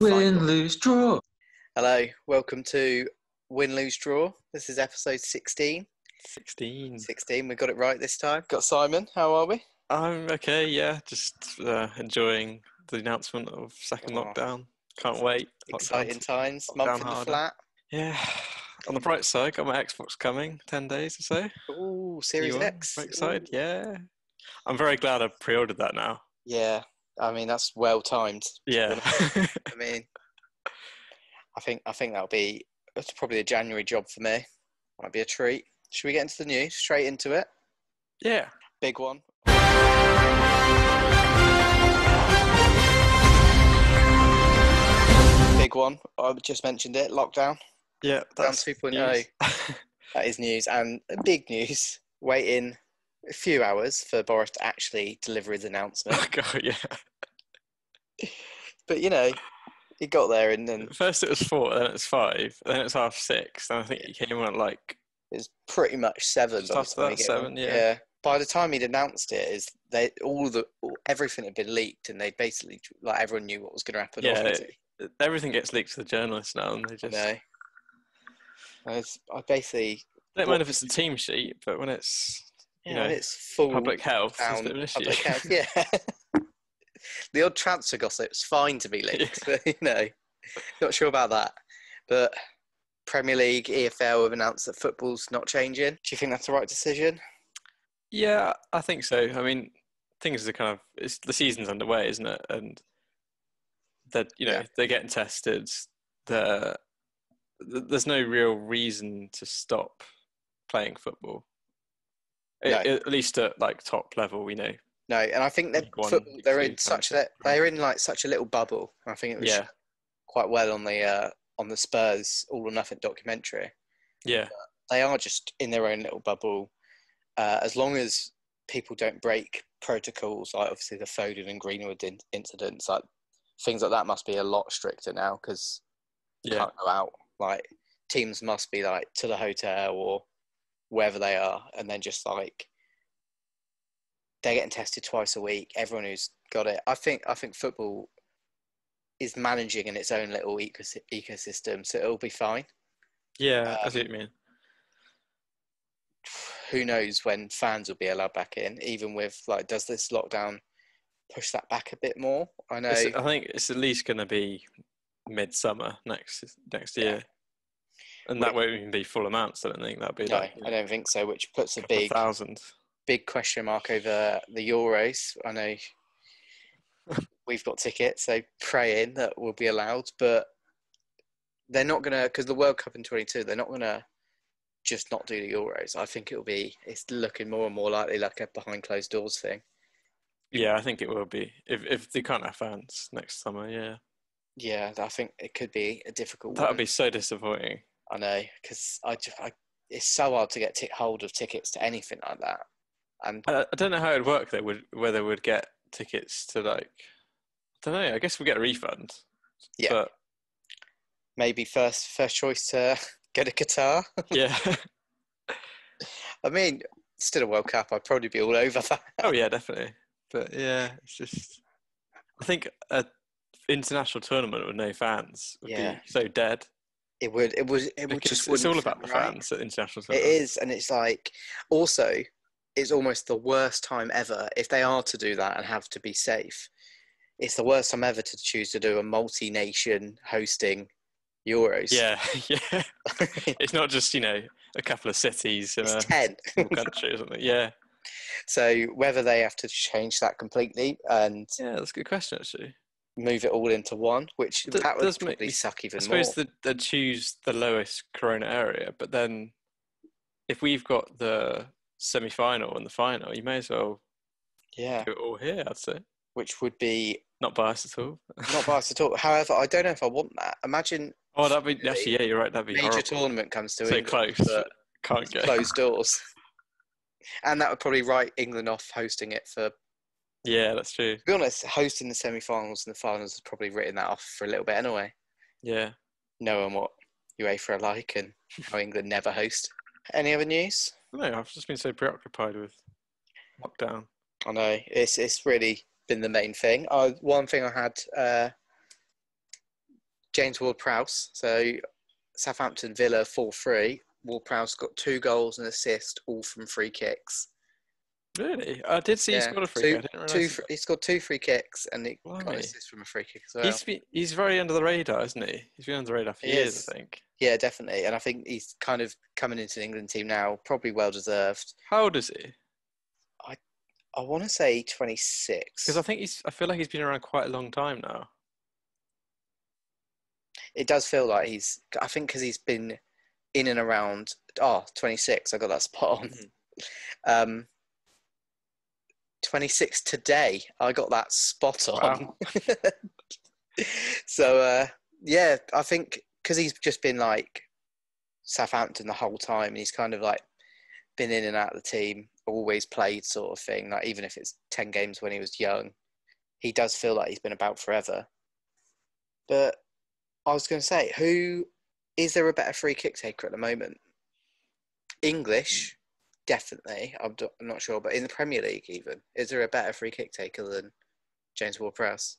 Win, lose, draw. Hello, welcome to Win, Lose, Draw. This is episode 16. 16. 16, we got it right this time. Got Simon, how are we? I'm okay, yeah. Just enjoying the announcement of second lockdown. Can't wait. Exciting times. Month in the flat. Yeah. On the bright side, got my Xbox coming 10 days or so. Ooh, Series X. Very excited, yeah. I'm very glad I pre-ordered that now. Yeah, I mean, that's well timed. Yeah. I mean, I think it's probably a January job for me. Might be a treat. Should we get into the news? Straight into it? Yeah. Big one. Big one. I just mentioned it. Lockdown. Yeah, that's 2.0. That is news, and big news. Waiting a few hours for Boris to actually deliver his announcement. Oh, God, yeah. But you know, he got there, and then first it was 4, then it's 5, then it's 6:30, and I think he came on at it's pretty much 7. Just after that, 7, yeah. By the time he'd announced it, everything had been leaked, and they basically everyone knew what was going to happen. Yeah, everything gets leaked to the journalists now, and they just. I basically don't mind if it's a team sheet, but when it's when it's full public health, it's a bit of an issue. Public health, yeah. The odd transfer gossip's fine to be leaked, but not sure about that. But Premier League, EFL have announced that football's not changing. Do you think that's the right decision? Yeah, I think so. I mean, things are the season's underway, isn't it? And that they're getting tested. There's no real reason to stop playing football. No. At least at top level, No, and I think they're in such a little bubble. I think it was quite well on the Spurs All or Nothing documentary. Yeah, but they are just in their own little bubble. As long as people don't break protocols, like obviously the Foden and Greenwood incidents, things like that must be a lot stricter now because you can't go out. Teams must be to the hotel or wherever they are, and then just they're getting tested twice a week. Everyone who's got it, I think football is managing in its own little ecosystem, so it'll be fine. Yeah, I see what you mean. Who knows when fans will be allowed back in? Even with does this lockdown push that back a bit more? I know. I think it's at least going to be midsummer next year, and that won't even be full amounts. I don't think that'll be. No, I don't think so. Which puts a big question mark over the Euros. I know we've got tickets, so praying that we'll be allowed, but they're not gonna, because the World Cup in 2022, they're not gonna just not do the Euros. I think it's looking more and more likely like a behind closed doors thing. Yeah, I think it will be if they can't have fans next summer. Yeah. Yeah, I think it could be a difficult one. That would be so disappointing. I know, because it's so hard to get hold of tickets to anything like that. And I don't know how it would work though. Whether we'd get tickets to I don't know. I guess we get a refund. Yeah. But maybe first choice to get a guitar. Yeah. I mean, still a World Cup. I'd probably be all over that. Oh yeah, definitely. But yeah, it's just. I think a international tournament with no fans would be so dead. It would. It's all about the fans at international tournaments. It is, and it's also, it's almost the worst time ever if they are to do that and have to be safe. It's the worst time ever to choose to do a multi-nation hosting Euros. Yeah. It's not just a couple of cities in it's 10 country or something. Yeah. So whether they have to change that completely and that's a good question actually. Move it all into one, which that would probably suck even more. I suppose they'd choose the lowest corona area, but then if we've got the semi-final and the final, you may as well do it all here, I'd say. Which would be... Not biased at all. Not biased at all. However, I don't know if I want that. Imagine... Oh, that'd be... Actually, yeah, you're right, that'd be major horrible. Tournament comes to so England, close, but can't get... Closed doors. And that would probably write England off hosting it for... Yeah, that's true. To be honest, hosting the semi-finals and the finals has probably written that off for a little bit anyway. Yeah. Knowing what UEFA are like and how England never host. Any other news? No, I've just been so preoccupied with lockdown. I know. It's really been the main thing. One thing I had James Ward-Prowse. So Southampton Villa 4-3. Ward-Prowse got 2 goals and assist, all from free kicks. Really? I did see he scored a free kick. I didn't realise. He scored 2 free kicks and he got an assist from a free kick as well. He's very under the radar, isn't he? He's been under the radar for years, I think. Yeah, definitely. And I think he's kind of coming into the England team now, probably well deserved. How old is he? I want to say 26. Because I feel like he's been around quite a long time now. It does feel like I think because he's been in and around, 26, I got that spot on. 26 today, I got that spot on. Wow. So, yeah, I think because he's just been like Southampton the whole time, and he's kind of like been in and out of the team, always played sort of thing, like even if it's 10 games when he was young, he does feel like he's been about forever. But I was going to say, is there a better free kick taker at the moment? English, definitely. I'm not sure, but in the Premier League even, is there a better free kick taker than James Ward-Prowse?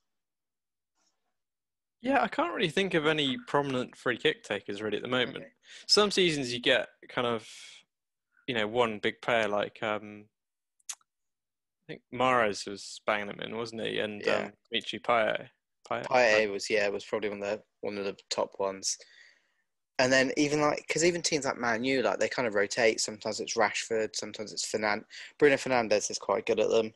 Yeah, I can't really think of any prominent free kick takers really at the moment. Okay. Some seasons you get kind of, one big player like I think Mahrez was banging them in, wasn't he? And Dimitri Payet. Payet was probably one of the top ones. And then because even teams like Man U, like they kind of rotate. Sometimes it's Rashford, sometimes it's Fernandes. Bruno Fernandes is quite good at them.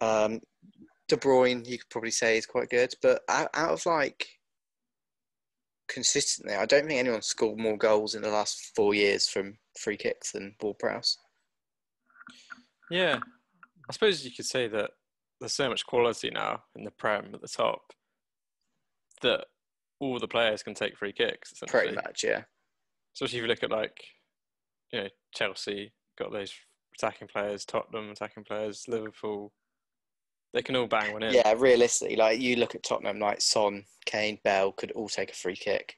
De Bruyne, you could probably say, is quite good. But out of consistently, I don't think anyone's scored more goals in the last 4 years from free kicks than Ward-Prowse. Yeah, I suppose you could say that there's so much quality now in the Prem at the top that all the players can take free kicks, essentially. Pretty much, yeah. Especially if you look at Chelsea got those attacking players, Tottenham attacking players, Liverpool. They can all bang one in. Yeah, realistically, you look at Tottenham, like Son, Kane, Bell could all take a free kick.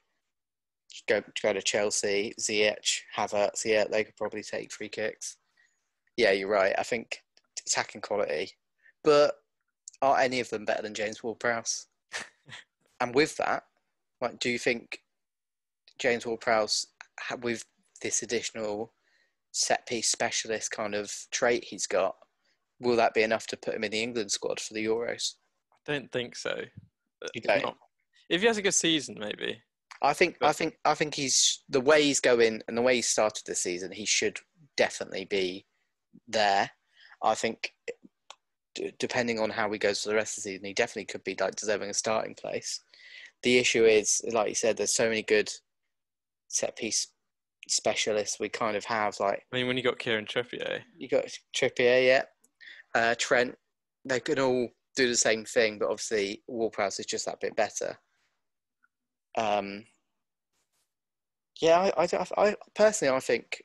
Go to Chelsea, Ziyech, Havertz, they could probably take free kicks. Yeah, you're right. I think attacking quality. But are any of them better than James Ward-Prowse? And with that, do you think James Ward-Prowse, with this additional set-piece specialist kind of trait he's got, will that be enough to put him in the England squad for the Euros? I don't think so. You don't? If he has a good season, maybe. I think he's the way he's going and the way he started this season, he should definitely be there. I think depending on how he goes for the rest of the season, he definitely could be deserving a starting place. The issue is, like you said, there's so many good set-piece specialists we kind of have. When you got Kieran Trippier. You got Trippier, yeah. Trent, they could all do the same thing, but obviously Ward-Prowse is just that bit better. I personally, I think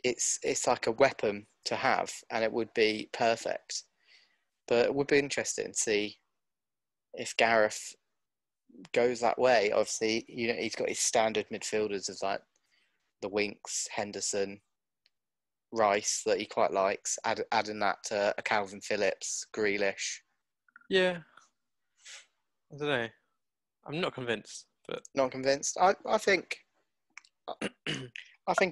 it's like a weapon to have, and it would be perfect. But it would be interesting to see if Gareth goes that way. Obviously, he's got his standard midfielders of the Winks, Henderson, Rice that he quite likes. Adding that to a Calvin Phillips, Grealish. Yeah, I don't know. I'm not convinced, but not convinced. I think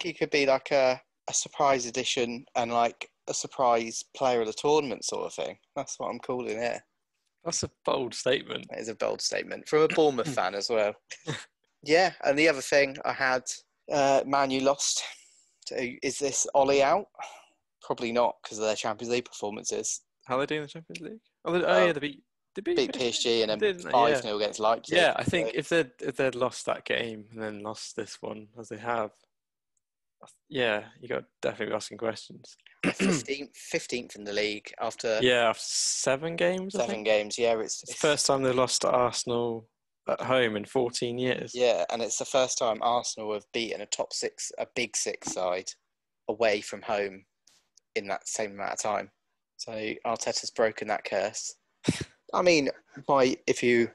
he could be like a surprise addition and like a surprise player of the tournament sort of thing. That's what I'm calling it. That's a bold statement. It is a bold statement from a Bournemouth fan as well. Yeah, and the other thing I had, Man U lost. So is this Ollie out? Probably not because of their Champions League performances. How are they doing in the Champions League? They beat PSG and then 5-0 against Leipzig. Yeah, I think if they'd lost that game and then lost this one as they have, yeah, you got to definitely be asking questions. 15th in the league after 7 games. 7 games, yeah. It's the first time they lost to Arsenal at home in 14 years. Yeah, and it's the first time Arsenal have beaten a big six side away from home in that same amount of time. So Arteta's broken that curse. I mean, if you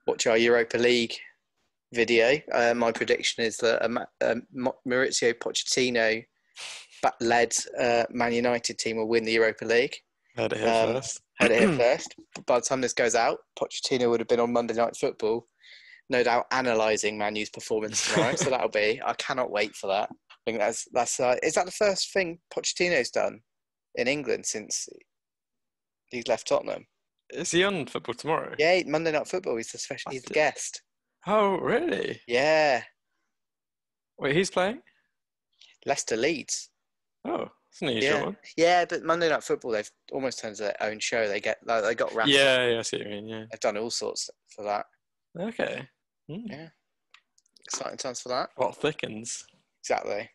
watch our Europa League video, my prediction is that Maurizio Pochettino led Man United team will win the Europa League. Heard it here first. Heard it here first. By the time this goes out, Pochettino would have been on Monday Night Football no doubt analysing Man U's performance tomorrow. So I cannot wait for that. I think that's is that the first thing Pochettino's done in England since he's left Tottenham? Is he on football tomorrow? Yeah, Monday Night Football. He's the guest. Oh, really? Yeah. Wait, he's playing? Leicester Leeds. Oh, it's an unusual one. Yeah, but Monday Night Football, they've almost turned to their own show. They got Rafa. Yeah, I see what you mean. Yeah, they've done all sorts for that. Okay. Yeah, exciting times for that. What thickens? Exactly.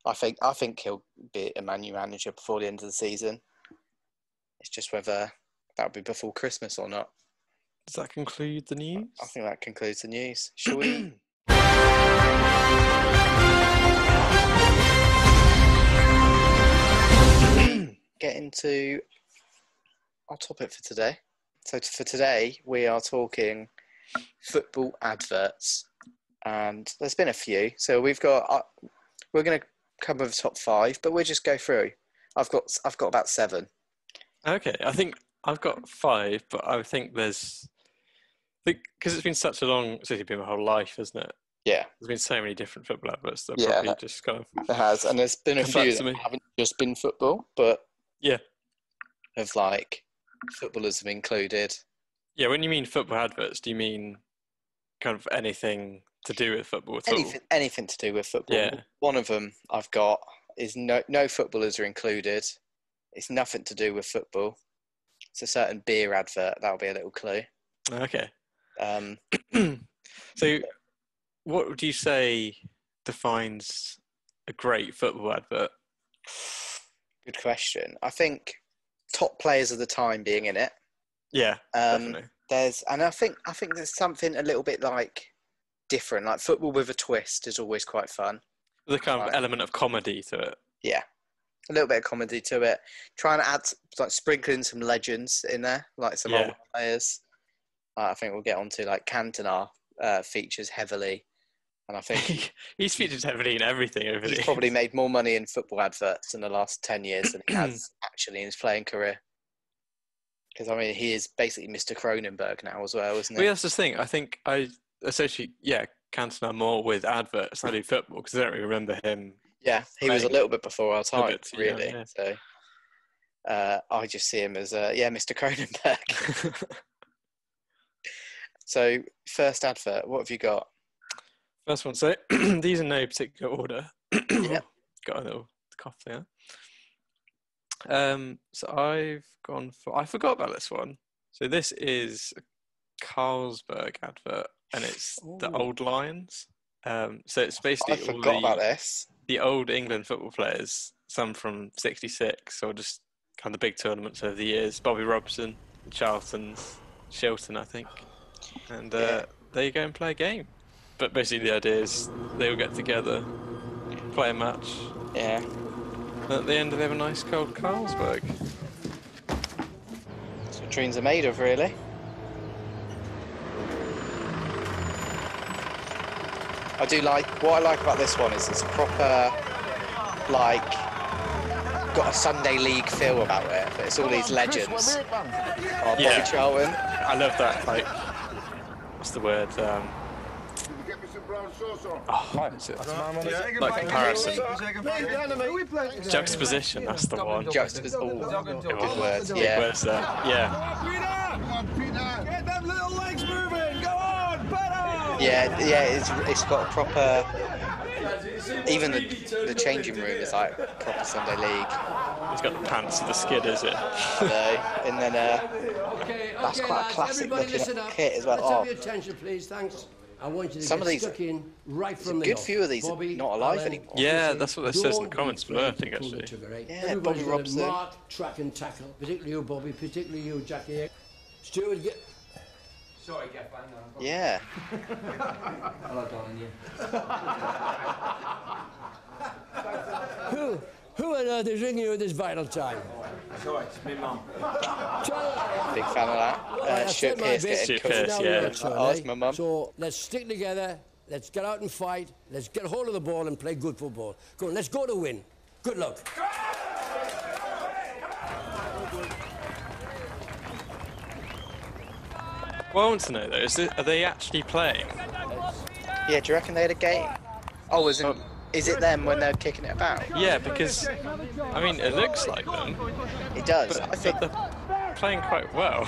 I think he'll be a Man U manager before the end of the season. It's just whether that'll be before Christmas or not. Does that conclude the news? I think that concludes the news. Shall we? Get into our topic for today. So for today, we are talking football adverts, and there's been a few. So we're going to cover the top 5, but we'll just go through. I've got about 7. Okay, I think I've got 5, but I think because it's been such a long, it's been my whole life, isn't it? Yeah. There's been so many different football adverts that probably just kind of... There has, and there's been a few that haven't just been football, but... Yeah. Of footballers have included. Yeah, when you mean football adverts, do you mean kind of anything to do with football at all? Anything to do with football. Yeah. One of them I've got is no footballers are included. It's nothing to do with football. It's a certain beer advert. That'll be a little clue. Okay. So what would you say defines a great football advert? Good question. I think top players of the time being in it. Yeah, definitely. I think there's something a little bit different. Like football with a twist is always quite fun. There's a kind of element of comedy to it. Yeah, a little bit of comedy to it. Trying to add sprinkling some legends in there, like some old players. I think we'll get onto Cantona features heavily. And I think he's featured heavily in everything over He's probably made more money in football adverts in the last 10 years than he has actually in his playing career. Because, he is basically Mr. Cronenberg now as well, isn't he? Well, that's the thing. I think I associate, Cantona more with adverts than I do football, because I don't really remember him. Yeah, he was a little bit before our time, really. Yeah. So I just see him as, Mr. Cronenberg. So, first advert, what have you got? First one, so these are no particular order. Yeah. Got a little cough there. So I've gone for... I forgot about this one. So this is a Carlsberg advert, and it's the Old Lions. So it's basically I forgot about this. The old England football players, some from '66, or just kind of the big tournaments over the years. Bobby Robson, Charlton, Shilton, I think. And they go and play a game. But basically the idea is they all get together, play a match. Yeah. And at the end they have a nice cold Carlsberg. That's what dreams are made of, really. What I like about this one is it's a proper, got a Sunday League feel about it. But it's all these legends. Bobby Charlton. I love that, what's the word? Comparison. Juxtaposition, that's the one. Good words, yeah. Words there. Yeah. Get them little legs moving, go on, better! Yeah, it's got a proper... Even the changing room is proper Sunday League. He's got the pants and the skid, is it? I know. And then that's quite a classic looking kit as well. Let's have your attention, please, thanks. I want you to get stuck in right from the good few of these are not alive anymore. Yeah, that's what it says in the comments below, I think, actually. Yeah, Bobby Robson. Mark, track and tackle. Particularly you, Bobby. Particularly you, Jackie. Stuart, get... Sorry, Gaff, I know. Yeah. Hello, darling, Who on earth is ringing you at this vital time? Sorry, it's me, Mum. Big fan of that. Stuart Pearce getting cooked. Yeah. It's my mum. So let's stick together. Let's get out and fight. Let's get hold of the ball and play good football. Go on, let's go to win. Good luck. What I want to know though is, are they actually playing? Yeah, do you reckon they had a game? Oh, is it them when they're kicking it about? Yeah, because I mean, it looks like them. It does. But I think they're playing quite well.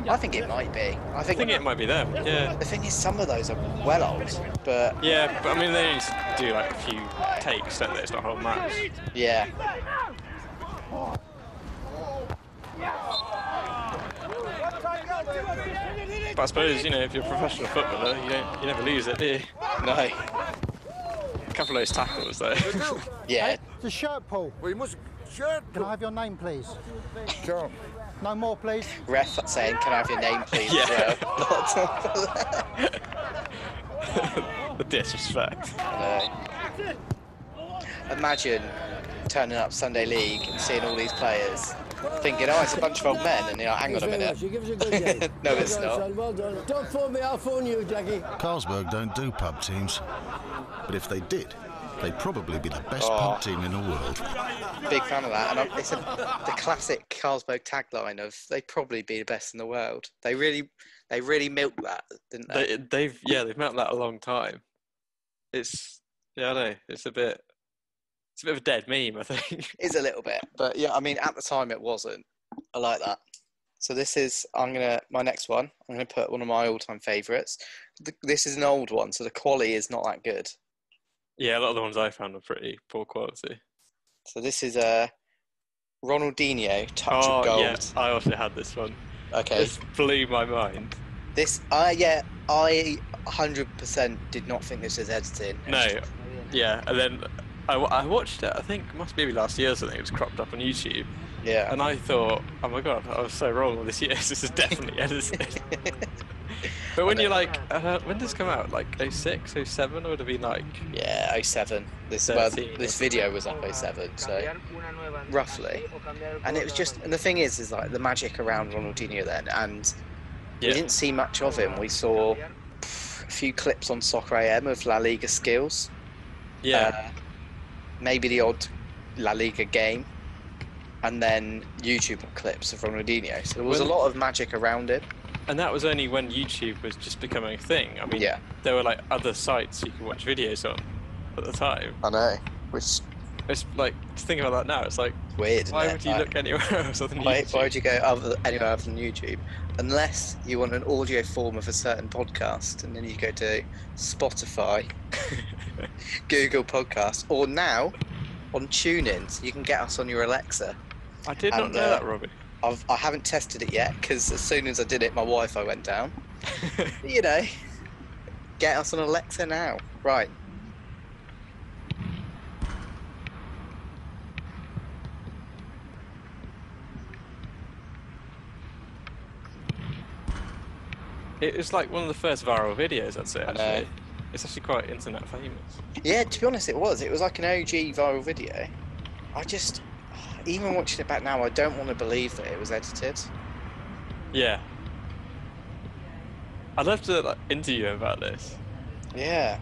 I think it might be. I think it might be them. Yeah. The thing is, some of those are well old, but yeah, but I mean, they only do like a few takes, don't they? It's not a whole match. Yeah. But I suppose, you know, if you're a professional footballer, you never lose it, do you? No. A couple of those tackles, though. Yeah. The shirt, Paul. Well, you must shirt. Can I have your name, please? Sure. No more, please. Ref saying, "Can I have your name, please?" Yeah. As well. The disrespect. I know. Imagine turning up Sunday League and seeing all these players, thinking, "Oh, it's a bunch of old men," and you're like, "Hang on a minute." You give us a good game. No, it's not. Son. Well done. Don't phone me, I'll phone you, Jackie. Carlsberg don't do pub teams, but if they did, they'd probably be the best pub team in the world. Big fan of that, and it's the classic Carlsberg tagline of "They'd probably be the best in the world." They really milked that, didn't they? They've milked that a long time. It's I know, it's a bit of a dead meme, I think. It's a little bit, but yeah, I mean, at the time it wasn't. I like that. So this is my next one. I'm gonna put one of my all-time favourites. This is an old one, so the quality is not that good. Yeah, a lot of the ones I found are pretty poor quality. So this is Ronaldinho touch of gold. Yeah, I also had this one. Okay. This blew my mind. This, I 100% did not think this was edited. No, yeah, and then I watched it. I think it must be last year or something. It was cropped up on YouTube. Yeah. And I thought, oh my god, I was so wrong all this year. This is definitely edited. But when you're like, when did this come out? Like 06, 07, or would it have been like? Yeah, 07. This video was up 07, so roughly. And it was just, and the thing is like the magic around Ronaldinho then, and we didn't see much of him. We saw a few clips on Soccer AM of La Liga skills. Yeah. Maybe the odd La Liga game, and then YouTube clips of Ronaldinho. So there was a lot of magic around it. And that was only when YouTube was just becoming a thing. I mean, there were like other sites you could watch videos on at the time. I know. Which it's like, to think about that now, it's like weird. Why would you look anywhere else other than YouTube? Why would you go anywhere other than YouTube? Unless you want an audio form of a certain podcast, and then you go to Spotify, Google Podcasts, or now on TuneIn, so you can get us on your Alexa. I did not know that, Robbie. I haven't tested it yet, because as soon as I did it, my Wi-Fi went down. You know, get us on Alexa now. Right. It was like one of the first viral videos, I'd say, actually. It's actually quite internet famous. Yeah, to be honest, it was. It was like an OG viral video. Even watching it back now, I don't want to believe that it was edited. Yeah. I'd love to interview him about this. Yeah.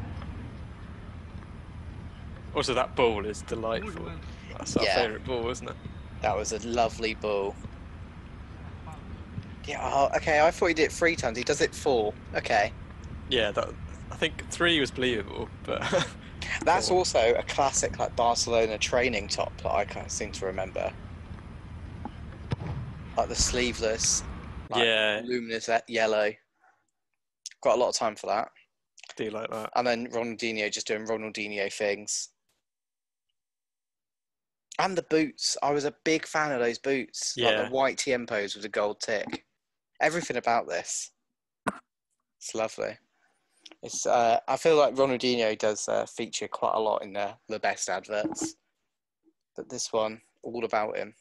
Also, that ball is delightful. That's our favourite ball, isn't it? That was a lovely ball. Yeah, okay, I thought he did it 3 times. He does it 4. Okay. Yeah, I think 3 was believable, but... That's also a classic Barcelona training top that I kind of seem to remember. Like the sleeveless, luminous yellow. Got a lot of time for that. I do like that. And then Ronaldinho just doing Ronaldinho things. And the boots. I was a big fan of those boots. Yeah. Like the white Tiempos with the gold tick. Everything about this. It's lovely. It's. I feel like Ronaldinho does feature quite a lot in the best adverts. But this one, all about him.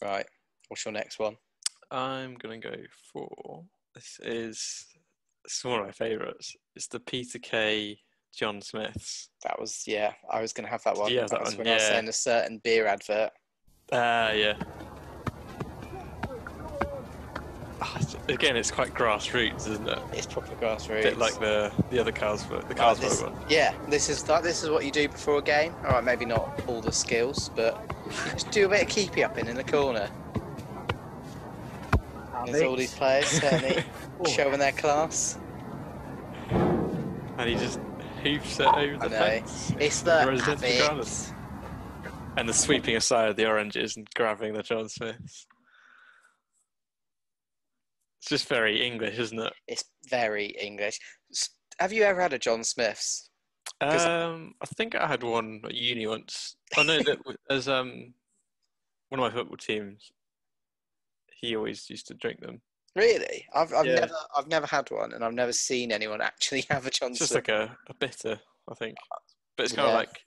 Right. What's your next one? I'm going to go for... This is one of my favourites. It's the Peter Kay John Smiths. That was, I was going to have that one. Yeah, that was when I was saying a certain beer advert. Yeah. Again, it's quite grassroots, isn't it? It's proper grassroots. A bit like the other Carlsberg one. Yeah, this is what you do before a game. All right, maybe not all the skills, but just do a bit of keepy up in the corner. There's all these players, certainly. showing their class. And he just hoops it over the fence. It's the residential garden. ADVERTS. And the sweeping aside of the oranges and grabbing the John Smiths. It's just very English, isn't it? It's very English. Have you ever had a John Smith's? I think I had one at uni once. I know that as one of my football teams, he always used to drink them. Really? I've Yeah. never had one, and I've never seen anyone actually have a John It's just Smith. like a bitter, I think. But it's kind of like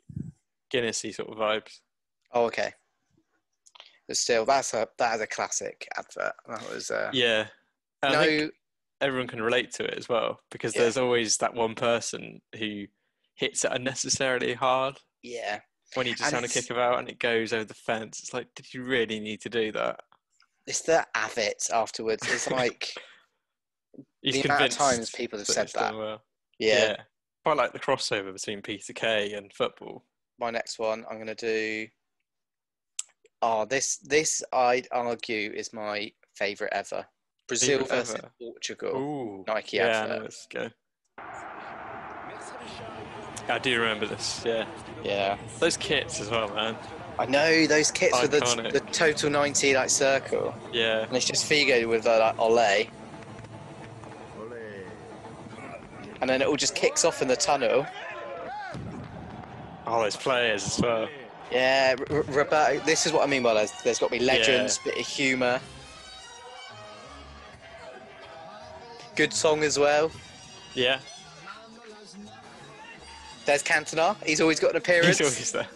Guinnessy sort of vibes. Oh, okay. But still, that is a classic advert. That was Yeah. And I no. think everyone can relate to it as well, because Yeah. there's always that one person who hits it unnecessarily hard Yeah, when you just And trying to it's- kick it out and it goes over the fence. It's like, did you really need to do that? it's the ADVERTS afterwards. It's like He's the amount of convinced times people have said he's done that. well. Yeah. Quite like the crossover between Peter Kay and football. My next one, I'm gonna do. Oh, this I'd argue is my favourite ever. Brazil Favourite versus ever? Portugal. Ooh, Nike yeah, advert. let's go. I do remember this, yeah. Yeah. Those kits as well, man. I know those kits with Iconic. the total 90 like circle, Yeah. and it's just Figo with like Ole, and then it all just kicks off in the tunnel. Oh, those players as well. Yeah, Roberto. This is what I mean by there's got to be legends, bit of humour, good song as well. Yeah. There's Cantona. He's always got an appearance. He's always there.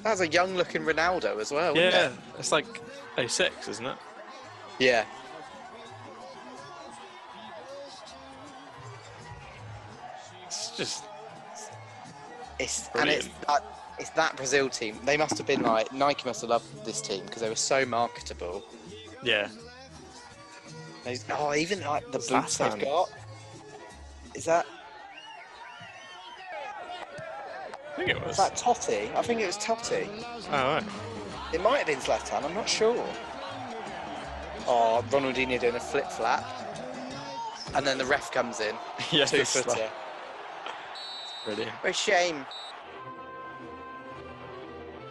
That's a young-looking Ronaldo as well, isn't Yeah, it? it's like 06, isn't it? Yeah. It's just It's brilliant. it's that Brazil team. They must have been like Nike must have loved this team because they were so marketable. Yeah. Even like the boots Zlatan. they've got. Is that I think it was. Totti? I think it was Totti. Oh, right. It might have been Zlatan. I'm not sure. Oh, Ronaldinho doing a flip flap, and then the ref comes in. Yes, Two it's footer. like- Brilliant. What a shame.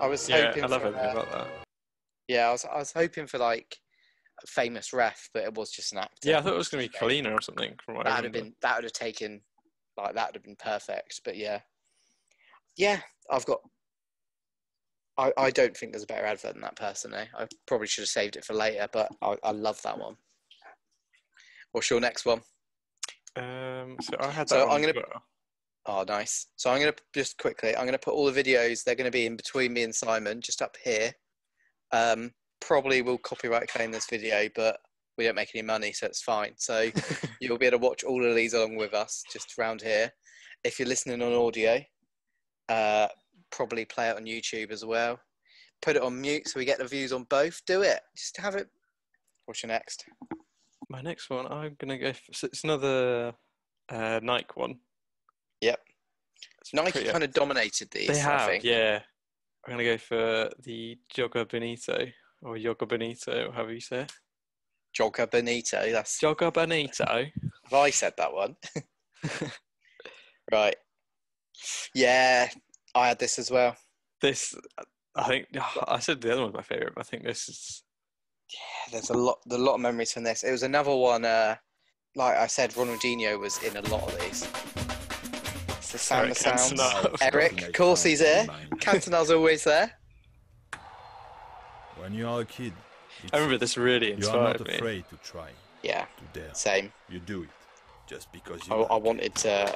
I was Yeah, hoping I love for, everything about that. Yeah, I was hoping for like a famous ref, but it was just an actor. Yeah, I thought it was going to be Colina or something. From what I that would remember. have taken like that would have been perfect. But yeah, I've got. I don't think there's a better advert than that personally. I probably should have saved it for later, but I love that one. What's your next one? So I had that So one I'm as gonna- well. Oh, nice. So I'm going to just quickly, I'm going to put all the videos, they're going to be in between me and Simon, just up here. Probably will copyright claim this video, but we don't make any money, so it's fine. So you'll be able to watch all of these along with us, just around here. If you're listening on audio, probably play it on YouTube as well. Put it on mute so we get the views on both. Do it. Just have it. What's your next? My next one, I'm going to go for... So it's another Nike one. Yep. It's Nike pretty- kind of dominated these, They have, I think. yeah. I'm going to go for the Jogger Benito, or Yoga Benito, or however you say it. Jogger Benito. That's Jogger Benito. have I said that one? Right. Yeah, I had this as well. This, I think, I said the other one's my favourite, but I think this is... Yeah, there's a lot of memories from this. It was another one. Like I said, Ronaldinho was in a lot of these. It's the sound of Eric sounds. Cantona. Eric, of course he's here. Cantona's always there. When you are a kid, I remember this really you are inspired not me. afraid to try, Yeah, to dare. same. You do it just because you. I like. wanted to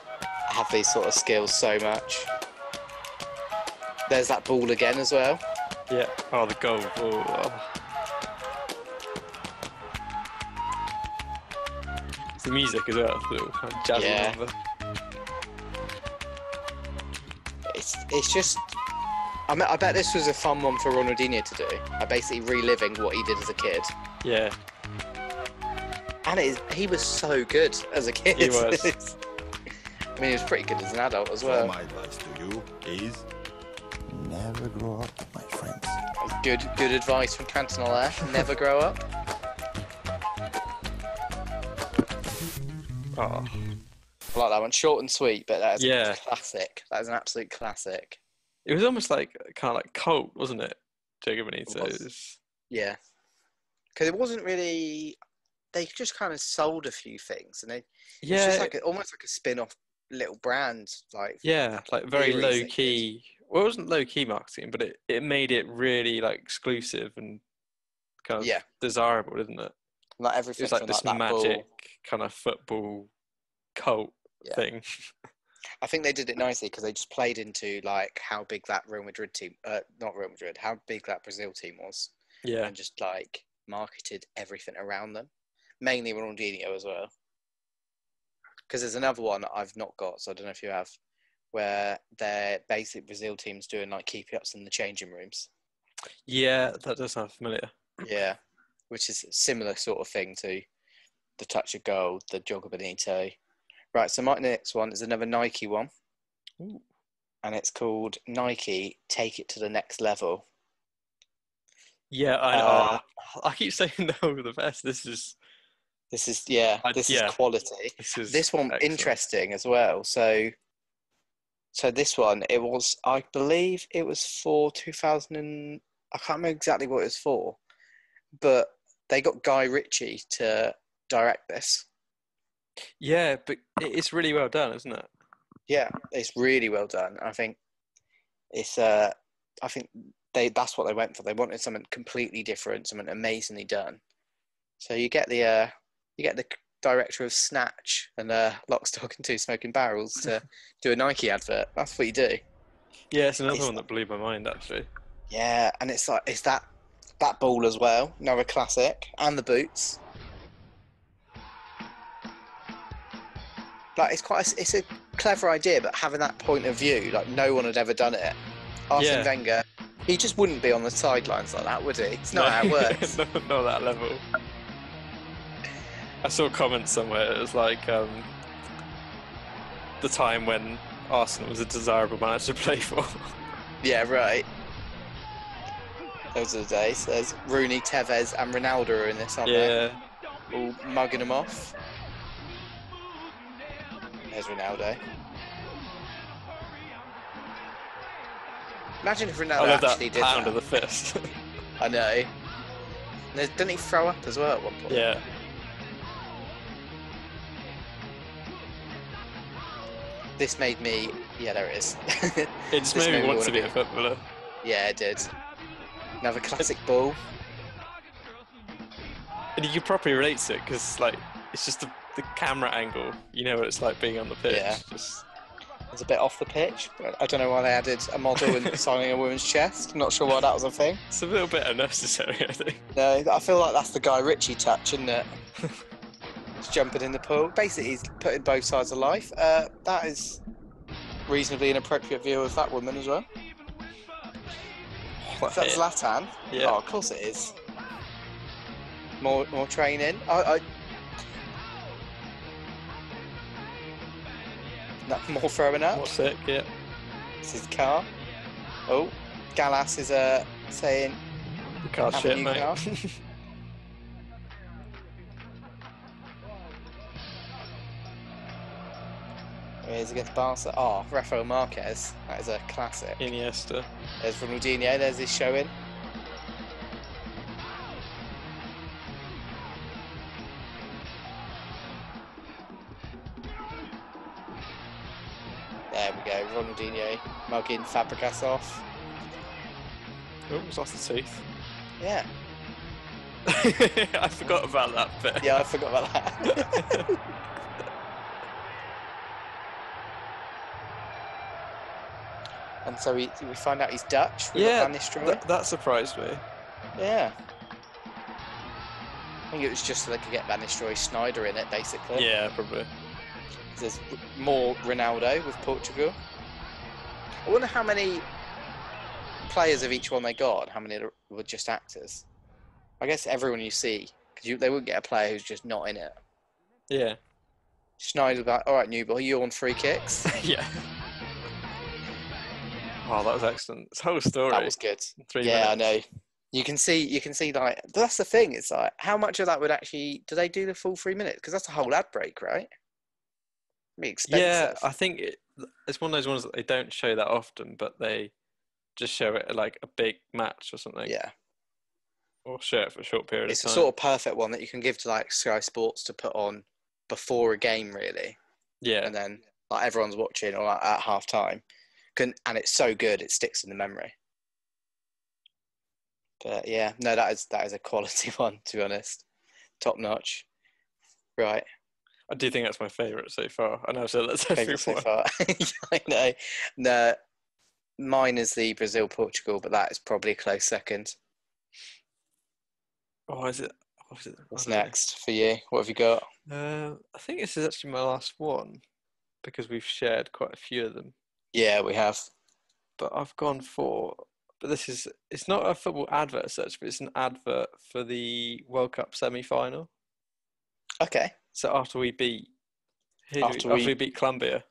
have these sort of skills so much. There's that ball again as well. Yeah. Oh, the goal. Oh. It's the music as well. It's a little kind of jazzy Yeah. number. It's just. I bet this was a fun one for Ronaldinho to do. Basically reliving what he did as a kid. Yeah. And he was so good as a kid. He was. I mean, he was pretty good as an adult as So well. my advice to you is never Never grow up, my friends. Good advice from Cantona there. Never grow up. Oh, I like that one. Short and sweet, but that is Yeah. a classic. That is an absolute classic. it was almost like kind of like cult, wasn't it? Diego Benito. It was. Yeah. Because it wasn't really... They just kind of sold a few things. And it's just like almost like a spin-off little brand. Like very theories low they key. Well, it wasn't low key marketing, but it made it really like exclusive and kind of desirable, didn't it? Like It everything was like from this that magic ball. kind of football cult thing. I think they did it nicely because they just played into like how big that Real Madrid team, not Real Madrid, how big that Brazil team was. Yeah. And just like marketed everything around them. Mainly Ronaldinho as well. Because there's another one that I've not got, so I don't know if you have, where their basic Brazil team's doing like keep-ups in the changing rooms. Yeah, that does sound familiar. Yeah, which is a similar sort of thing to the Touch of Gold, the Joga Bonito. Right, so my next one is another Nike one. Ooh. And it's called Nike Take It to the Next Level. Yeah, I keep saying no, the best. This is quality. This one excellent. interesting as well. So this one, it was, I believe it was for 2000 and I can't remember exactly what it was for, but they got Guy Ritchie to direct this. Yeah, but it's really well done, isn't it? Yeah, it's really well done. I think it's that's what they went for. They wanted something completely different, something amazingly done. So you get the director of Snatch and Lock, Stock and Two Smoking Barrels to do a Nike advert. That's what you do. Yeah, it's another one that blew my mind actually. Yeah, and it's that ball as well, another classic, and the boots. Like it's a clever idea, but having that point of view, like no one had ever done it. Arsene Wenger, he just wouldn't be on the sidelines like that, would he? It's not how it works. Not that level. I saw comments somewhere. It was like the time when Arsenal was a desirable manager to play for. Yeah, right. Those are the days. There's Rooney, Tevez, and Ronaldo are in this, aren't they? All mugging them off. There's Ronaldo. Imagine if Ronaldo I love actually that did pound that. of the fist. I know. Didn't he throw up as well at one point? Yeah. This made me... Yeah, there it is. It just made me want to be a footballer. Yeah, it did. Another classic ball. And you can properly relate to it because, like, it's just the camera angle. You know what it's like being on the pitch. Yeah. It's a bit off the pitch. But I don't know why they added a model and signing a woman's chest. I'm not sure why that was a thing. It's a little bit unnecessary, I think. No, I feel like that's the Guy Ritchie touch, isn't it? Just jumping in the pool. Basically, he's putting both sides of life. That is reasonably an appropriate view of that woman as well. Is that Zlatan? Yeah. Oh, of course it is. More training. More throwing up. More sick, yeah. This is the car. Oh, Gallas is saying... The car's shit, mate. Car. Here's against Barca. Oh, Rafael Marquez. That is a classic. Iniesta. There's Ronaldinho. There's his showing. There we go. Ronaldinho mugging Fabregas off. Oh, he's lost the teeth. Yeah. I forgot about that bit. Yeah, I forgot about that. And so we find out he's Dutch. Yeah, that that surprised me. Yeah. I think it was just so they could get Van Nistelrooy Snyder in it, basically. Yeah, probably. There's more Ronaldo with Portugal. I wonder how many players of each one they got and how many were just actors. I guess everyone you see, because they wouldn't get a player who's just not in it. Yeah. Schneider's like, all right, new boy, you're on free kicks. Yeah. Oh, that was excellent. This whole story. That was good. 3 Yeah, minutes. I know. You can see like that's the thing. It's like how much of that would actually do they do the full 3 minutes? Because that's a whole ad break, right? It'd be Yeah, expensive. I think it's one of those ones that they don't show that often, but they just show it at like a big match or something. Yeah, Or show it for a short period it's of a time. sort of perfect one that you can give to like Sky Sports to put on before a game, really, Yeah. and then like everyone's watching or like, at half time. And it's so good, it sticks in the memory. But yeah, no, that is a quality one, to be honest. Top notch. Right. I do think that's my favourite so far. I know I've said that to Favourite so everyone. far. I know. No, mine is the Brazil-Portugal, but that is probably a close second. Oh, is it? What's next for you? What have you got? I think this is actually my last one because we've shared quite a few of them. Yeah, we have. But I've gone for. But it's not a football advert as such, but it's an advert for the World Cup semi-final. Okay. So after we beat, After we we beat Colombia,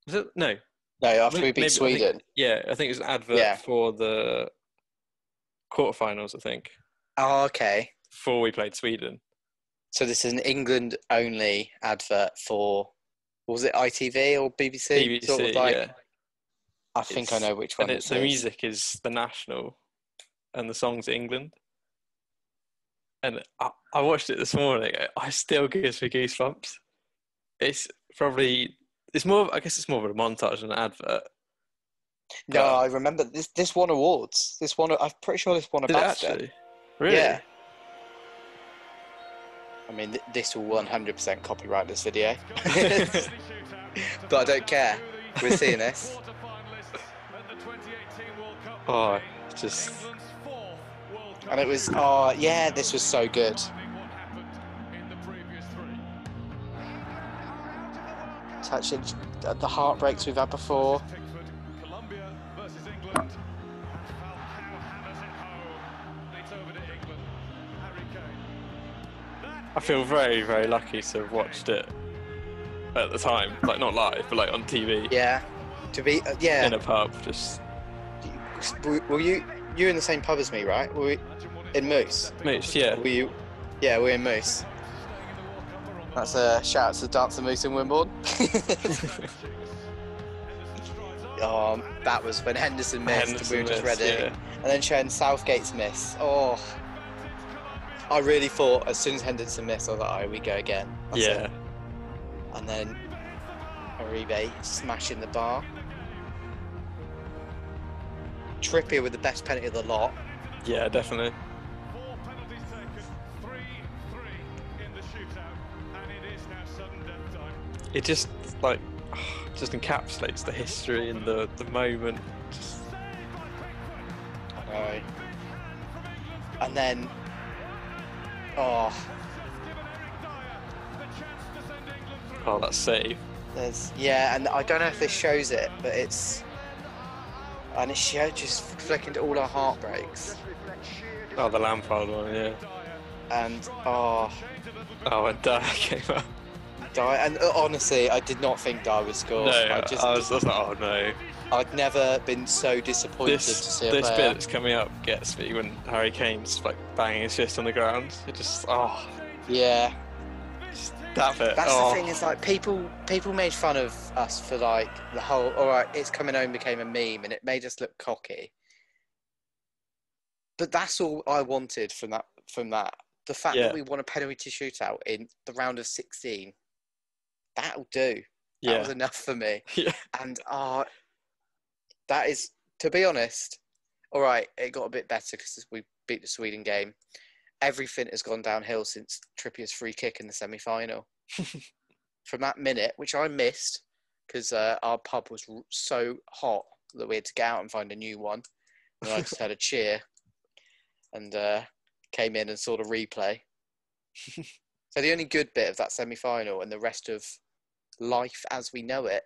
was it? No, No, after we beat maybe, Sweden. I think it was an advert for the quarterfinals. I think Oh, okay. before we played Sweden. So this is an England-only advert for, was it ITV or BBC? BBC, Sort of like, yeah. I think I know which one And it the is. music is the national, and the song's England. And I watched it this morning. I still gives me goosebumps. It's more. I guess it's more of a montage than an advert. No, I remember this won awards. I'm pretty sure this won a Did it BAFTA. actually? Really? Yeah. I mean, this will 100% copyright this video. But I don't care. We're seeing this. Oh, just. And it was, yeah, this was so good. Touching the heartbreaks we've had before. I feel very, very lucky to have watched it at the time, like not live, but like on TV. Yeah. To be, yeah. In a pub, just. Were you in the same pub as me, right? Were we in Moose? Moose, yeah. Were you? Yeah, we're in Moose. That's a shout out to Dancer Moose in Wimbledon. That was when Henderson missed and we were just ready. Yeah. And then showing Southgate's miss. Oh, I really thought as soon as Henderson missed, I was like, oh, we go again. That's Yeah. it. And then Uribe smashing the bar. Trippier with the best penalty of the lot. Yeah, definitely. It just like just encapsulates the history and the moment. Just... I know. And then, oh, that save. and I don't know if this shows it, but it shows just flicking to all our heartbreaks. Oh, the Lampard one, yeah. And when Dyer came up. And honestly, I did not think Dyer would score. No, I was like, oh no. I'd never been so disappointed to see a player. This bit that's coming up gets me when Harry Kane's like banging his fist on the ground. It just, yeah. That bit. That's the thing, is like people made fun of us for like the whole, all right, it's coming home became a meme and it made us look cocky. But that's all I wanted from that. The fact that we won a penalty shootout in the round of 16, that'll do. That was enough for me. Yeah. And that is, to be honest, all right, it got a bit better because we beat the Sweden game. Everything has gone downhill since Trippier's free kick in the semi-final. From that minute, which I missed because our pub was so hot that we had to get out and find a new one. And I just had a cheer and came in and saw the replay. So the only good bit of that semi-final and the rest of life as we know it.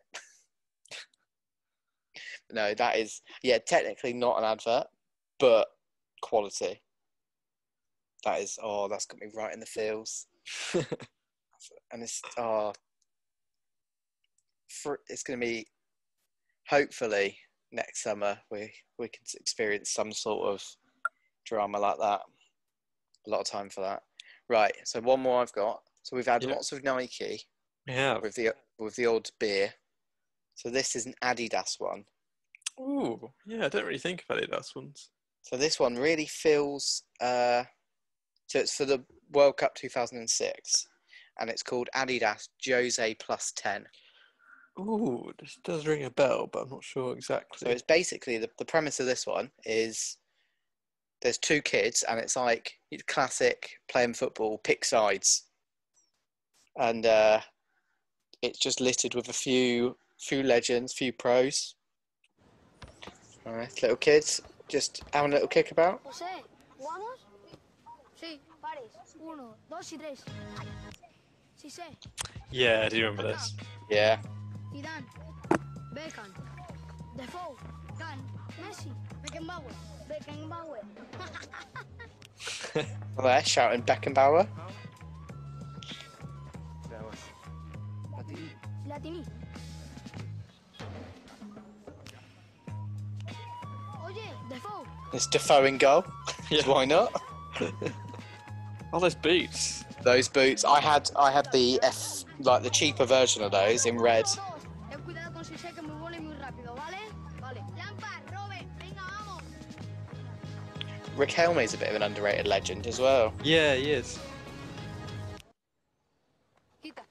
No, that is, technically not an advert, but quality. That is, that's got me right in the feels. And it's going to be, hopefully, next summer we can experience some sort of drama like that. A lot of time for that. Right, so one more I've got. So we've had lots of Nike with the odd beer. So this is an Adidas one. Ooh, yeah, I don't really think of Adidas ones. So this one really feels. So it's for the World Cup 2006, and it's called Adidas Jose Plus 10. Ooh, this does ring a bell, but I'm not sure exactly. So it's basically the premise of this one is there's two kids, and it's like classic playing football, pick sides, and it's just littered with a few legends, few pros. All right, little kids just having a little kick about. José, ¿jugamos? Sí, pares. 1, 2 y 3. Sí sé. Yeah, I do remember this. Yeah. Zidane, Beckham, Defoe, Can, Messi, Beckenbauer, Beckenbauer. Well, they're shouting Beckenbauer. Platini. Oye, Defoe. It's Defoe in goal. Yeah. Why not? Oh, those boots. Those boots. I had the the cheaper version of those in red. Ten cuidado con Cissé, que es muy bueno y muy rápido, ¿vale? Vale. Lampard, Robert, venga, vamos. Riquelme's a bit of an underrated legend as well. Yeah, he is. Quita.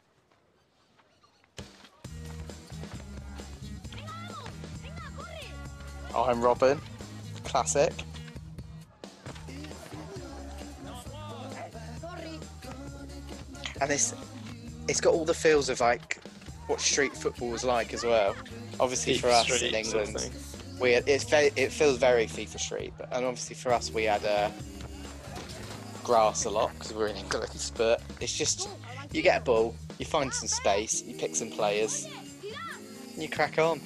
I'm Robin. Classic. Sorry. And it's got all the feels of like what street football was like as well. Obviously for us in England, it feels very FIFA Street, and obviously for us we had grass a lot because we're in England. But it's just you get a ball, you find some space, you pick some players, and you crack on.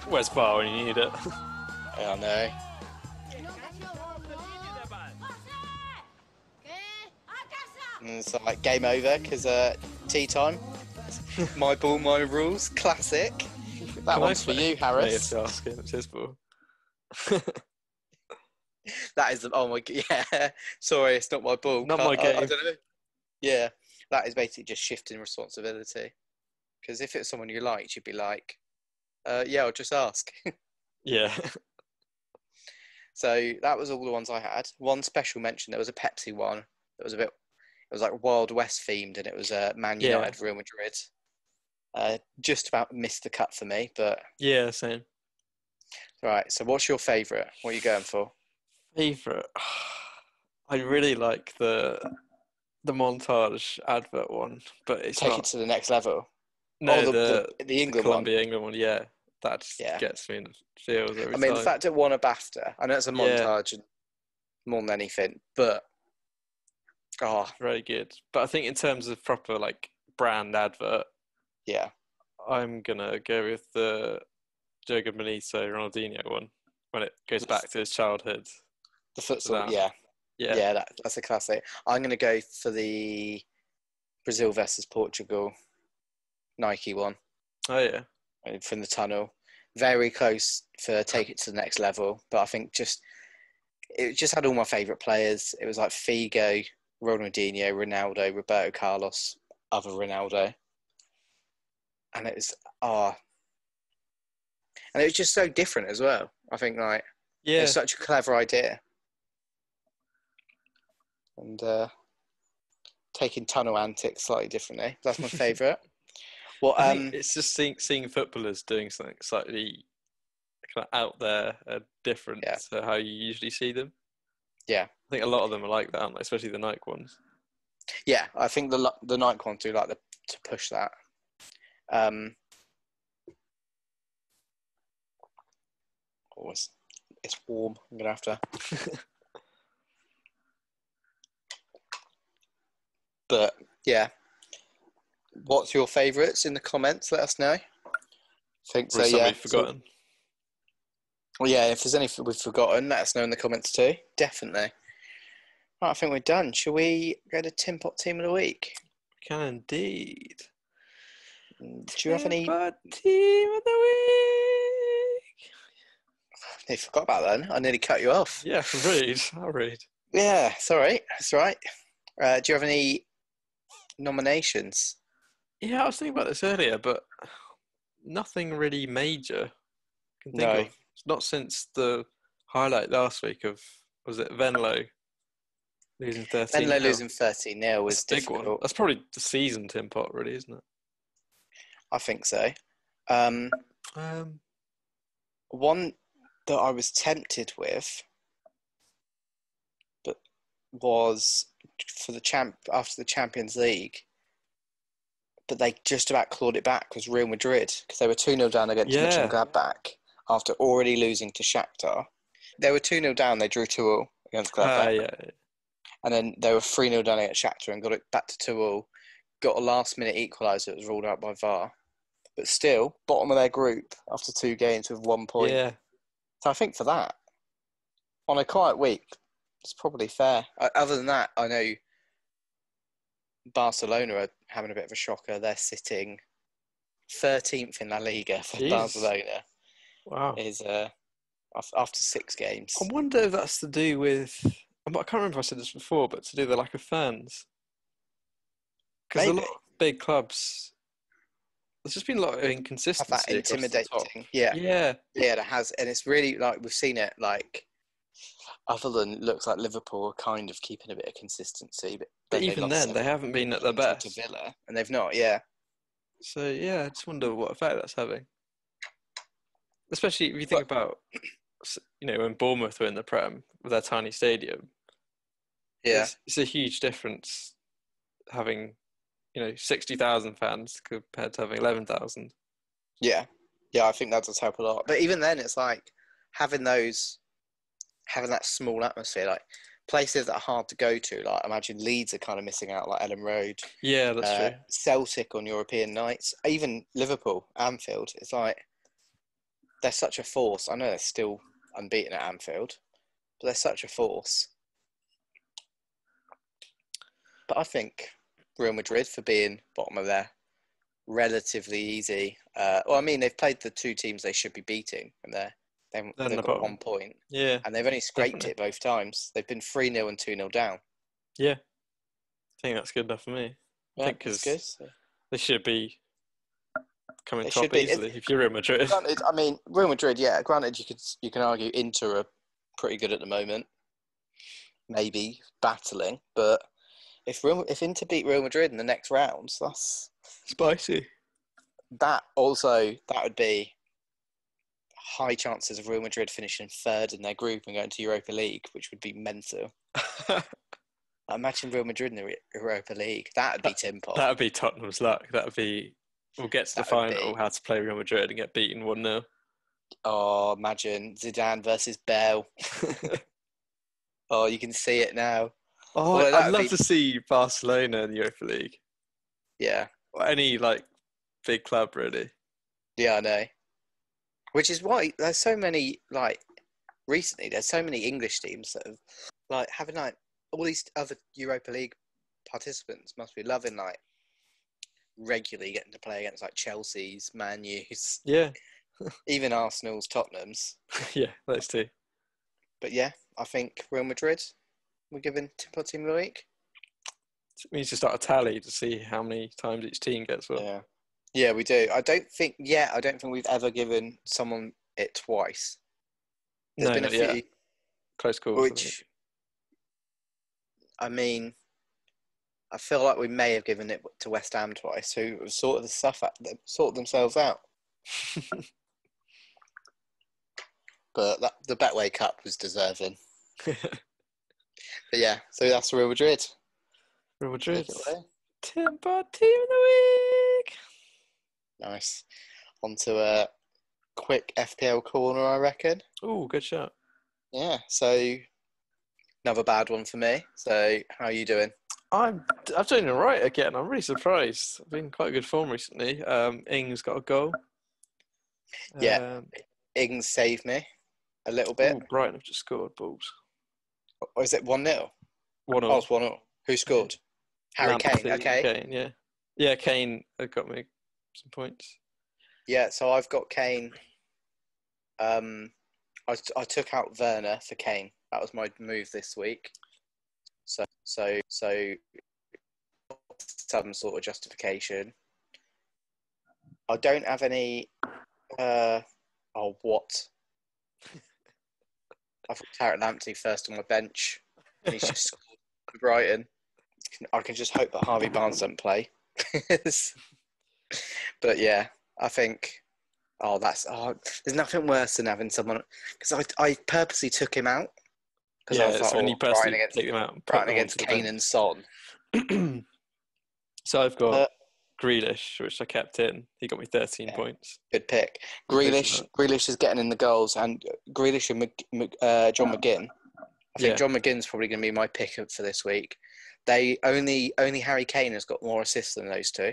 Where's bar when you need it? I know. And it's like game over because tea time. My ball, my rules. Classic. That one's for you, Harris. Asking, it's his ball. That is oh my yeah. Sorry, it's not my ball. Not my game. I don't know. Yeah, that is basically just shifting responsibility. Because if it's someone you liked, you'd be like, yeah, I'll just ask. Yeah. So that was all the ones I had. One special mention, there was a Pepsi one that was it was like Wild West themed, and it was Man United, Real Madrid. Just about missed the cut for me, but Yeah, same. right. So what's your favourite? What are you going for? Favourite? I really like the montage advert one, but it's Take not. it to the next level. No, the England one. Columbia England one, yeah. That just gets me in the feels every time. The fact it won a BAFTA, I know it's a montage and more than anything, but very good. But I think in terms of proper like brand advert, I'm gonna go with the Jogo Bonito Ronaldinho one when it goes back to his childhood. The futsal, that's a classic. I'm gonna go for the Brazil versus Portugal Nike one. Oh yeah. From the tunnel. Very close for take it to the next level. But I think it just had all my favourite players. It was like Figo, Ronaldinho, Ronaldo, Roberto Carlos, other Ronaldo. And it was and it was just so different as well. I think it's such a clever idea. And taking tunnel antics slightly differently. That's my favourite. Well, I think it's just seeing footballers doing something slightly kind of out there and different to how you usually see them. Yeah. I think a lot of them are like that, aren't they? Especially the Nike ones. Yeah, I think the Nike ones do like to push that. It's warm. I'm going to have to... But, yeah. What's your favourites in the comments? Let us know. I think so, yeah. Forgotten. Well, yeah, if there's anything we've forgotten, let us know in the comments too. Definitely. Right, I think we're done. Shall we go to Tin Pot Team of the Week? Can indeed. Do you have any? Timber Team of the Week. I forgot about that. I nearly cut you off. Yeah, read. I'll read. Yeah, it's all right. That's all right. Do you have any nominations? Yeah, I was thinking about this earlier, but nothing really major I can think No. of. Not since the highlight last week of, was it Venlo losing 13-0? Venlo losing 13-0 was That's a big difficult. one. That's probably the season Tim Pot, really, isn't it? I think so. Um, One that I was tempted with, but was for the after the Champions League, but they just about clawed it back, was Real Madrid, because they were 2-0 down against Mönchengladbach after already losing to Shakhtar. They were 2-0 down, they drew 2-2 against Gladbach. yeah. And then they were 3-0 down against Shakhtar and got it back to 2-2. Got a last-minute equaliser that was ruled out by VAR. But still, bottom of their group after 2 games with 1 point. Yeah. So I think for that, on a quiet week, it's probably fair. Other than that, I know Barcelona are having a bit of a shocker. They're sitting 13th in La Liga for Jeez. Barcelona. Wow. Is after 6 games. I wonder if that's to do with, I can't remember if I said this before, but to do with the lack of fans. Because a lot of big clubs, there's just been a lot of inconsistency. Have that intimidating. Yeah. Yeah. Yeah, it has. And it's really, like, we've seen it, like, other than it looks like Liverpool are kind of keeping a bit of consistency. But even then, they haven't been at their best. To Villa, and they've not, yeah. So, yeah, I just wonder what effect that's having. Especially if you think about, when Bournemouth were in the Prem with their tiny stadium. Yeah. It's a huge difference having, 60,000 fans compared to having 11,000. Yeah. Yeah, I think that does help a lot. But even then, it's like having that small atmosphere, like places that are hard to go to. Like, imagine Leeds are kind of missing out, like Ellen Road. Yeah, that's true. Celtic on European nights. Even Liverpool, Anfield. It's like, they're such a force. I know they're still unbeaten at Anfield, but they're such a force. But I think Real Madrid, for being bottom of their relatively easy. They've played the 2 teams they should be beating, and they've got 1 point. Yeah. And they've only scraped it both times. They've been 3-0 and 2-0 down. Yeah. I think that's good enough for me. I think because they should be coming top easily if you're Real Madrid. Granted, Real Madrid, yeah. Granted, you can argue Inter are pretty good at the moment. Maybe battling, but if Inter beat Real Madrid in the next rounds, that's spicy. That would be high chances of Real Madrid finishing 3rd in their group and going to Europa League, which would be mental. Imagine Real Madrid in the Europa League. That would be Tim Pot. That would be Tottenham's luck. That would be. We'll get to the final, how to play Real Madrid and get beaten 1-0. Oh, imagine Zidane versus Bale. Oh, you can see it now. Oh, I'd love to see Barcelona in the Europa League. Yeah. Or any, big club, really. Yeah, I know. Which is why there's so many, recently, there's so many English teams that have, having, all these other Europa League participants must be loving, regularly getting to play against, Chelsea's, Man U's. Yeah. Even Arsenal's, Tottenham's. Yeah, those 2. But yeah, I think Real Madrid, we're giving Tim Pot Team of the Week. We need to start a tally to see how many times each team gets one. Yeah. Yeah, we do. I don't think we've ever given someone it twice. There's been a few close calls. Which, I feel like we may have given it to West Ham twice, who have sorted themselves out. But the Betway Cup was deserving. But yeah, so that's Real Madrid. Real Madrid. Tim Pot Team of the Week. Nice. On to a quick FPL corner, I reckon. Oh, good shot. Yeah, so another bad one for me. So how are you doing? I'm doing all right again. I'm really surprised. I've been in quite a good form recently. Ings got a goal. Yeah, Ings saved me a little bit. Brighton have just scored balls. Or is it 1-0? 1 I all. was 1-0. Who scored? Harry Kane. Lamptey, Okay. Kane, yeah. Yeah, Kane got me some points. Yeah, so I've got Kane. I took out Werner for Kane. That was my move this week. So some sort of justification. I don't have any. What? I've got Tarrant Lamptey first on my bench, and he's just scored for Brighton. I can just hope that Harvey Barnes doesn't play. But yeah, I think. There's nothing worse than having someone, because I purposely took him out because I Yeah, was like, so when you personally take them out and put Brighton them against onto the Kane and Son. bench. So I've got Grealish, which I kept in. He got me 13 points. Good pick. Grealish is getting in the goals, and Grealish and John McGinn. I think John McGinn's probably going to be my pick for this week. They only Harry Kane has got more assists than those two.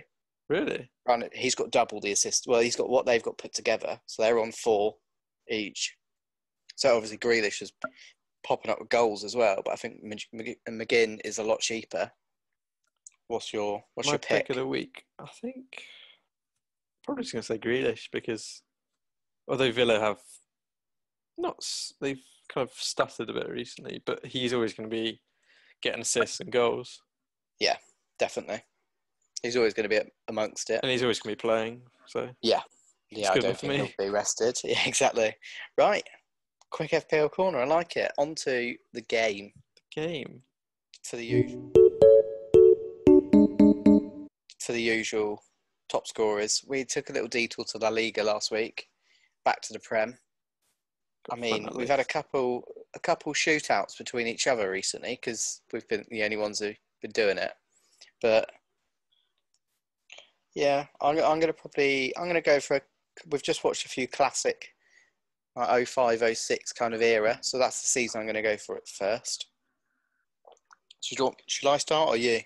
Really? He's got double the assists. Well, he's got what they've got put together, so they're on 4 each. So obviously Grealish is popping up with goals as well, but I think McGinn is a lot cheaper. What's your pick of the week? I think probably just going to say Grealish, because although Villa have they've kind of stuttered a bit recently, but he's always going to be getting assists and goals. Yeah, definitely. He's always going to be amongst it. And he's always going to be playing. So yeah, I don't think he'll be rested. Yeah, exactly. Right. Quick FPL corner. I like it. On to the game. For the usual top scorers. We took a little detour to La Liga last week. Back to the Prem. We've had a couple shootouts between each other recently, because we've been the only ones who've been doing it. But yeah, I'm gonna go for we've just watched a few classic 05, 06 kind of era, so that's the season I'm gonna go for it first. Should I start or you?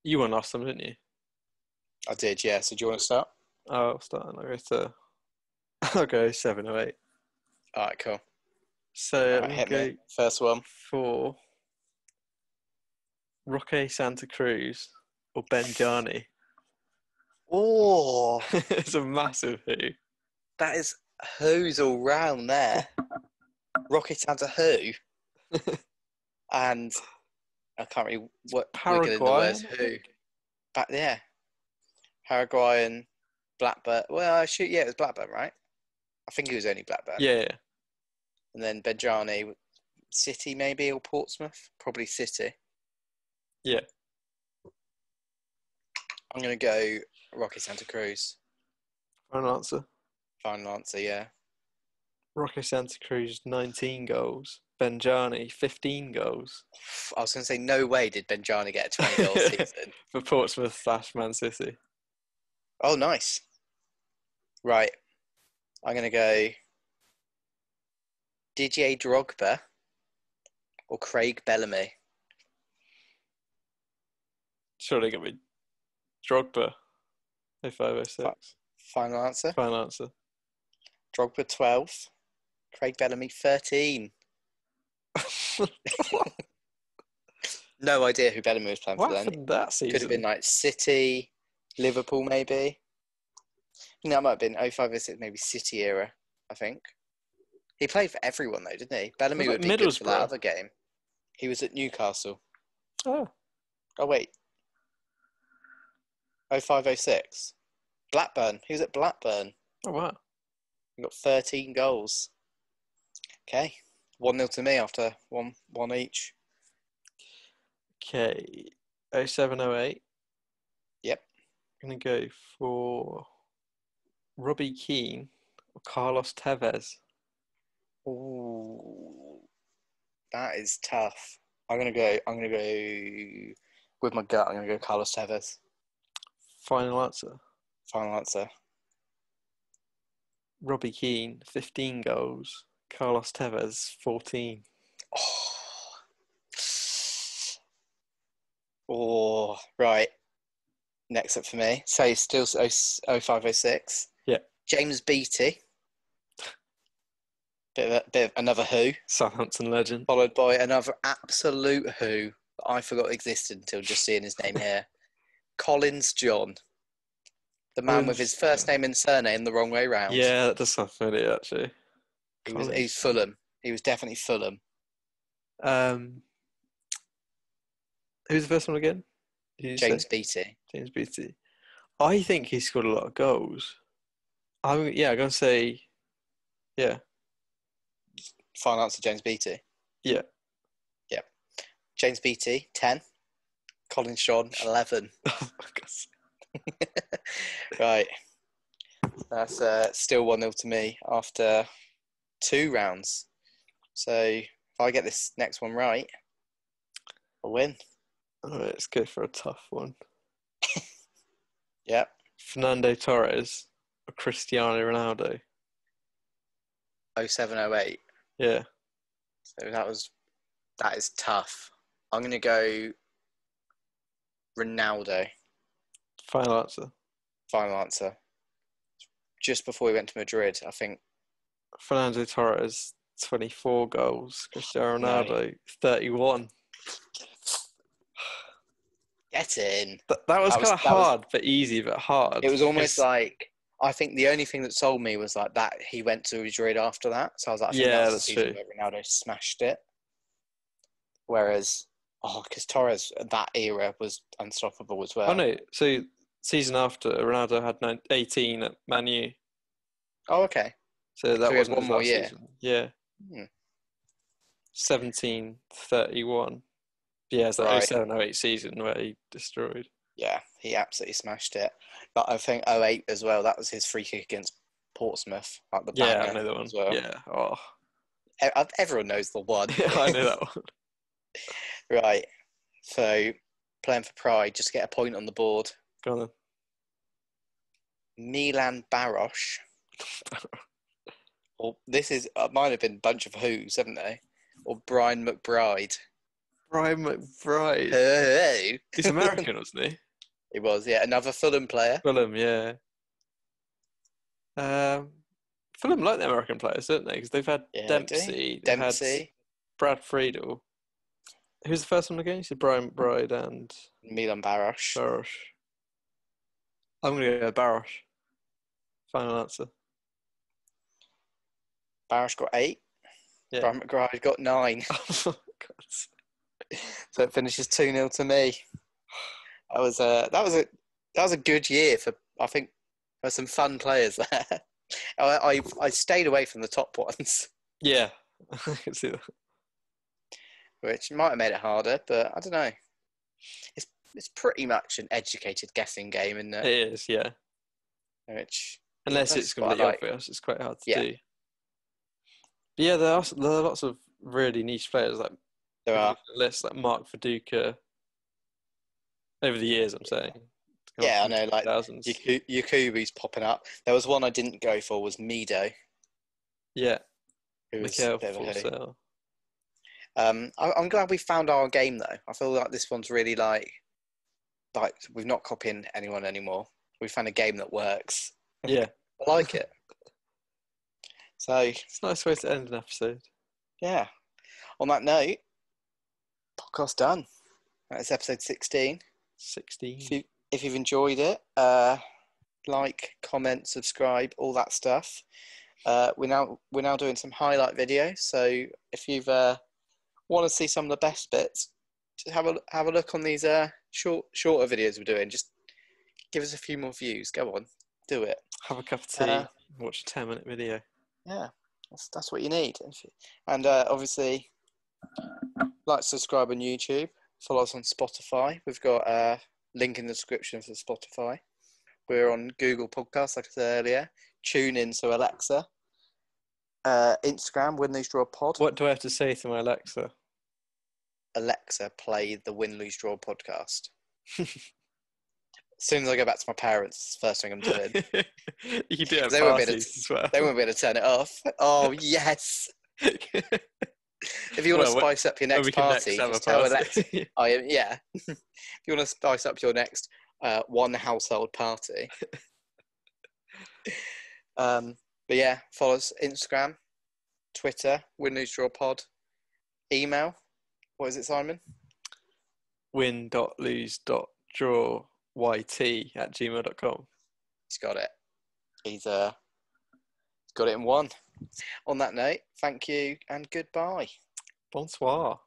You won last time, didn't you? I did, yeah. So do you want to start? I'll start. I'll go 7 or 8. All right, cool. So hit me. First one for Roque Santa Cruz or Benjani. Oh, it's a massive who. That is who's all round there. Rocky Santa who, and I can't really wiggle in the words who. But yeah, Paraguayan, Blackburn. Well, it was Blackburn, right? I think he was only Blackburn. Yeah. And then Benjani, City maybe, or Portsmouth? Probably City. Yeah. I'm going to go Rocky Santa Cruz. Final answer, yeah. Roque Santa Cruz, 19 goals. Benjani, 15 goals. I was going to say, no way did Benjani get a 20-goal season. For Portsmouth / Man City. Oh, nice. Right. I'm going to go Didier Drogba or Craig Bellamy. Surely going to be Drogba. 0506. Final answer? Final answer. Drogba 12. Craig Bellamy 13. No idea who Bellamy was playing for then. What happened that season? Could have been like City, Liverpool maybe. No, it might have been 0506, maybe City era, I think. He played for everyone though, didn't he? Bellamy would be good for that other game. He was at Newcastle. Oh wait. 0506. Blackburn. He was at Blackburn. Oh wow. He got 13 goals. Okay. 1-0 to me after one each. Okay. 0708. Yep. I'm going to go for Robbie Keane or Carlos Tevez. Ooh. That is tough. I'm gonna go with my gut, I'm gonna go Carlos Tevez. Final answer. Robbie Keane, 15 goals. Carlos Tevez, 14. Oh, right. Next up for me. So still 0506. Yeah. James Beattie. Bit of another who. Southampton legend. Followed by another absolute who. that I forgot existed until just seeing his name here. Collins John. The man with his first name and surname the wrong way round. Yeah, that does sound familiar, actually. He's Fulham. He was definitely Fulham. Who's the first one again? James Beattie. James Beattie. I think he scored a lot of goals. I'm going to say, yeah. Final answer, James Beattie. Yeah. Yeah. James Beattie, 10. Colin Sean, 11. Oh, my God. Right. That's still 1-0 to me after 2 rounds. So if I get this next one right, I'll win. All right, let's go for a tough one. Yep. Fernando Torres or Cristiano Ronaldo? 07-08. Yeah. So that is tough. I'm going to go Ronaldo. Final answer. Final answer. Just before he went to Madrid, I think. Fernando Torres, 24 goals. Cristiano Ronaldo, 31. Get in. That was kind of hard, but easy, but hard. It was almost like, I think the only thing that sold me was like that he went to Madrid after that. So I was like, I think that was the season where Ronaldo smashed it. Whereas, because Torres at that era was unstoppable as well. Oh no, so season after, Ronaldo had 18 at Man U. Oh, okay. So that wasn't one more year. Season. Yeah. 17, 31. Yeah, it's that 07-08 season where he destroyed. Yeah, he absolutely smashed it. But I think 08 as well, that was his free kick against Portsmouth. Like the banger. Yeah, I know that one. As well. Yeah. Oh. Everyone knows the one. I know that one. Right. So, playing for pride, just get a point on the board. Go on then. Milan Baros. Or this is might have been a bunch of who's, haven't they? Or Brian McBride. Brian McBride. Hey. He's American, wasn't he? He was, yeah. Another Fulham player. Fulham, yeah. Fulham like the American players, don't they? Because they've had Dempsey. Dempsey. Brad Friedel. Who's the first one again? You said Brian McBride and... Milan Baros. Baros. I'm going to go Baros. Final answer. Baros got 8. Yeah. Brian McBride got 9. Oh, God. So it finishes 2-0 to me. That was a good year for, I think, for some fun players there. I stayed away from the top ones. Yeah, I can see that. Which might have made it harder, but I don't know. It's pretty much an educated guessing game, isn't it? It is, yeah. Which unless it's completely obvious, it's quite hard to do. But yeah, there are lots of really niche players like there are lists like Mark Viduka. Over the years, I'm saying. Yeah, I know, like Yakubu's popping up. There was one I didn't go for, was Mido. Yeah. Who was a bit of a I'm glad we found our game, though. I feel like this one's really like we're not copying anyone anymore. We found a game that works. Yeah. I like it. So it's a nice way to end an episode. Yeah. On that note, podcast done. That's episode 16. 16. If you've enjoyed it, like, comment, subscribe, all that stuff. We're now doing some highlight videos. So if you've want to see some of the best bits, just have a look on these shorter videos we're doing. Just give us a few more views. Go on, do it. Have a cup of tea. Watch a 10-minute video. Yeah, that's what you need. And obviously, like, subscribe on YouTube. Follow us on Spotify. We've got a link in the description for Spotify. We're on Google Podcasts, like I said earlier. Tune in to Alexa. Instagram, Win, Lose, Draw Pod. What do I have to say to my Alexa? Alexa, play the Win, Lose, Draw podcast. As soon as I go back to my parents, it's the first thing I'm doing. You can do it at parties as well. They won't be able to turn it off. Oh, yes. If you want to spice up your next party, just tell Alexa. Yeah. If you want to spice up your next one household party. But yeah, follow us Instagram, Twitter, Win, Lose, Draw Pod. Email. What is it, Simon? win.lose.drawyt@gmail.com. He's got it. He's got it in one. On that note, thank you and goodbye. Bonsoir.